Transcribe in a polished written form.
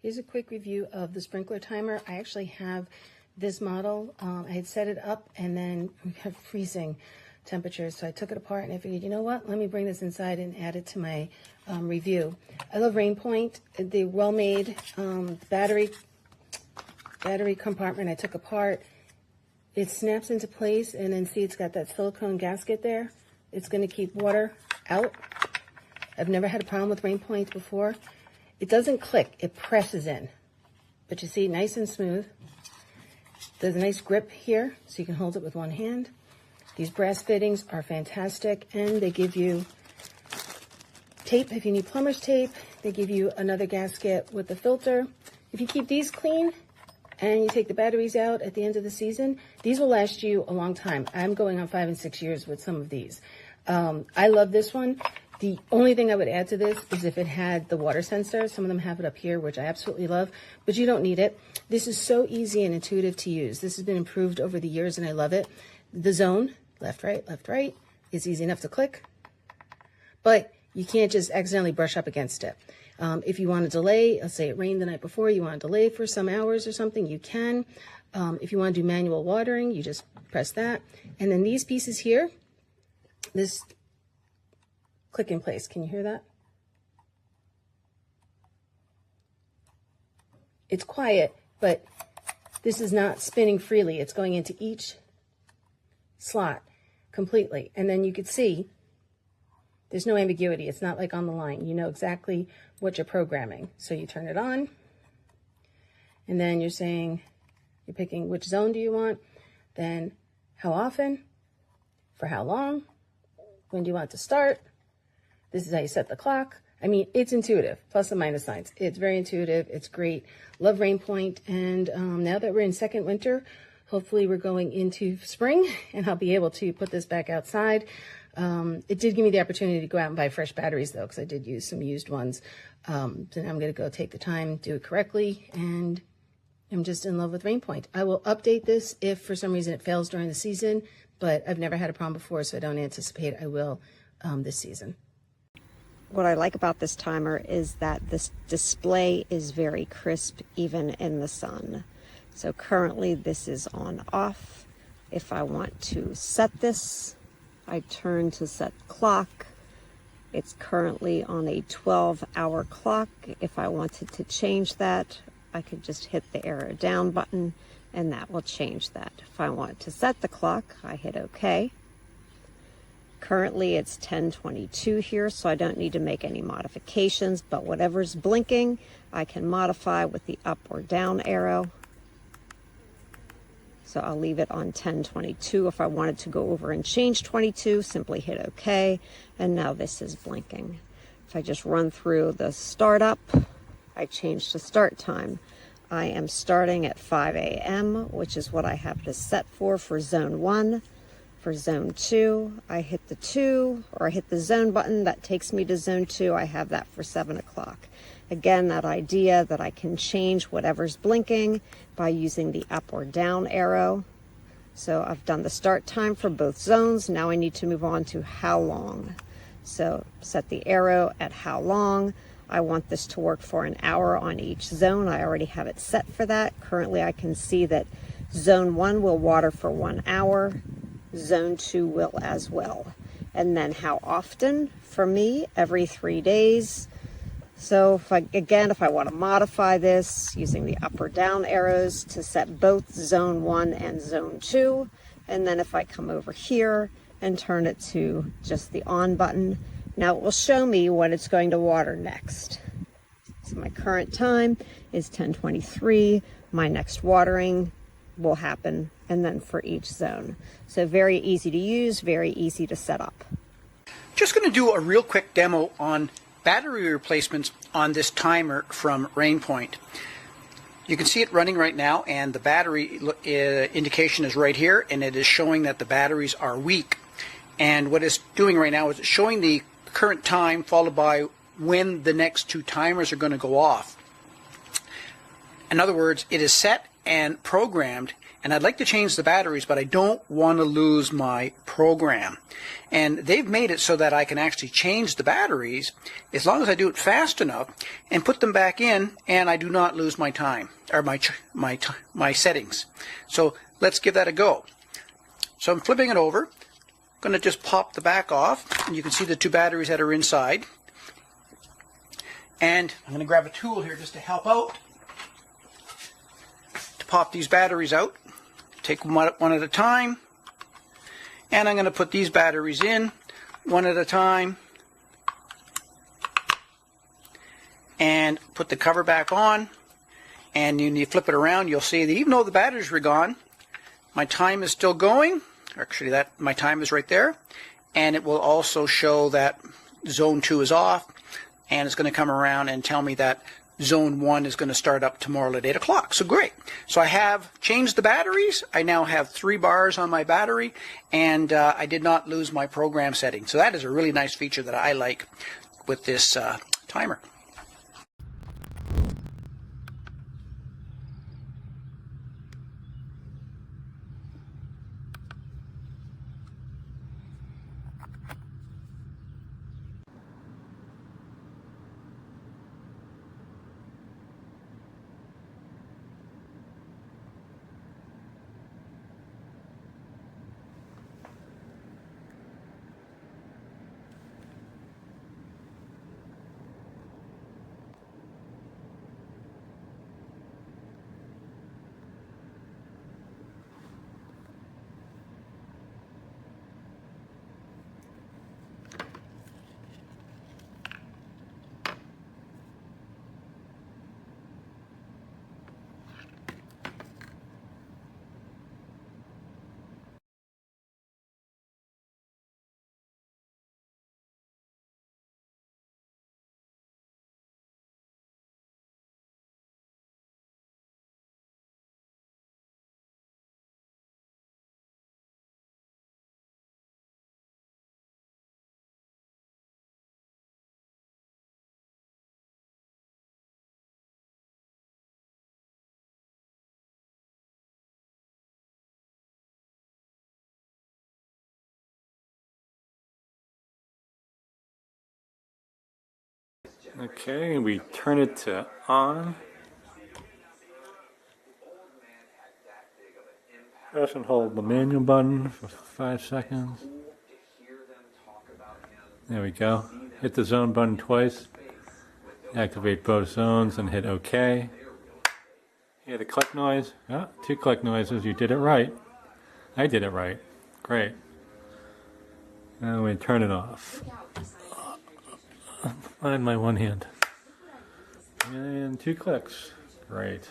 Here's a quick review of the sprinkler timer. I actually have this model. I had set it up and then we had freezing temperatures, so I took it apart and I figured, you know what, let me bring this inside and add it to my review. I love RAINPOINT. The well-made battery compartment I took apart. It snaps into place, and then see it's got that silicone gasket there. It's going to keep water out. I've never had a problem with RAINPOINT before. It doesn't click, it presses in. But you see, nice and smooth. There's a nice grip here, so you can hold it with one hand. These brass fittings are fantastic, and they give you tape if you need plumber's tape. They give you another gasket with the filter. If you keep these clean and you take the batteries out at the end of the season, these will last you a long time. I'm going on 5 and 6 years with some of these. I love this one. The only thing I would add to this is if it had the water sensor. Some of them have it up here, which I absolutely love, but you don't need it. This is so easy and intuitive to use. This has been improved over the years, and I love it. The zone, left, right, is easy enough to click, but you can't just accidentally brush up against it. If you want to delay, let's say it rained the night before, you want to delay for some hours or something, you can. If you want to do manual watering, you just press that. And then these pieces here, this click in place. Can you hear that? It's quiet, but this is not spinning freely. It's going into each slot completely. And then you could see there's no ambiguity. It's not like on the line. You know exactly what you're programming. So you turn it on, and then you're saying, you're picking which zone do you want, then how often, for how long, when do you want it to start. This is how you set the clock. I mean, it's intuitive, plus and minus signs. It's very intuitive. It's great. Love RAINPOINT. And now that we're in second winter, hopefully we're going into spring, and I'll be able to put this back outside. It did give me the opportunity to go out and buy fresh batteries, though, because I did use some used ones. So now I'm going to go take the time, do it correctly, and I'm just in love with RAINPOINT. I will update this if for some reason it fails during the season, but I've never had a problem before, so I don't anticipate I will this season. What I like about this timer is that this display is very crisp even in the sun. So currently this is on off. If I want to set this, I turn to set clock. It's currently on a 12-hour clock. If I wanted to change that, I could just hit the arrow down button and that will change that. If I want to set the clock, I hit OK. Currently it's 10:22 here, so I don't need to make any modifications, but whatever's blinking, I can modify with the up or down arrow. So I'll leave it on 10:22. If I wanted to go over and change 22, simply hit OK, and now this is blinking. If I just run through the startup, I change the start time. I am starting at 5 a.m., which is what I have it set for zone 1. For zone 2, I hit the 2, or I hit the zone button, that takes me to zone 2. I have that for 7 o'clock. Again, that idea that I can change whatever's blinking by using the up or down arrow. So I've done the start time for both zones. Now I need to move on to how long. So set the arrow at how long. I want this to work for an hour on each zone. I already have it set for that. Currently I can see that zone 1 will water for 1 hour. Zone 2 will as well. And then how often? For me, every 3 days. So if I want to modify this using the up or down arrows to set both zone 1 and zone 2, and then if I come over here and turn it to just the on button, now it will show me when it's going to water next. So my current time is 10:23. My next watering will happen, and then for each zone. So very easy to use, very easy to set up. Just going to do a real quick demo on battery replacements on this timer from RAINPOINT. You can see it running right now, and the battery indication is right here, and it is showing that the batteries are weak. And what it's doing right now is it's showing the current time followed by when the next 2 timers are going to go off. In other words, it is set and programmed, and I'd like to change the batteries, but I don't want to lose my program. And they've made it so that I can actually change the batteries as long as I do it fast enough and put them back in, and I do not lose my time or my settings. So let's give that a go. So I'm flipping it over. I'm going to just pop the back off, and you can see the two batteries that are inside. And I'm going to grab a tool here just to help out. Pop these batteries out, take one at a time, and I'm going to put these batteries in one at a time and put the cover back on. And when you flip it around, you'll see that even though the batteries were gone, my time is still going. Actually, my time is right there, and it will also show that zone 2 is off, and it's going to come around and tell me that Zone 1 is going to start up tomorrow at 8 o'clock. So great. So I have changed the batteries. I now have 3 bars on my battery, and I did not lose my program setting. So that is a really nice feature that I like with this timer. Okay, we turn it to on. Press and hold the manual button for 5 seconds. There we go. Hit the zone button twice. Activate both zones and hit OK. Hear the click noise? Oh, 2 click noises. You did it right. I did it right. Great. Now we turn it off. Find my one hand. And 2 clicks. Great.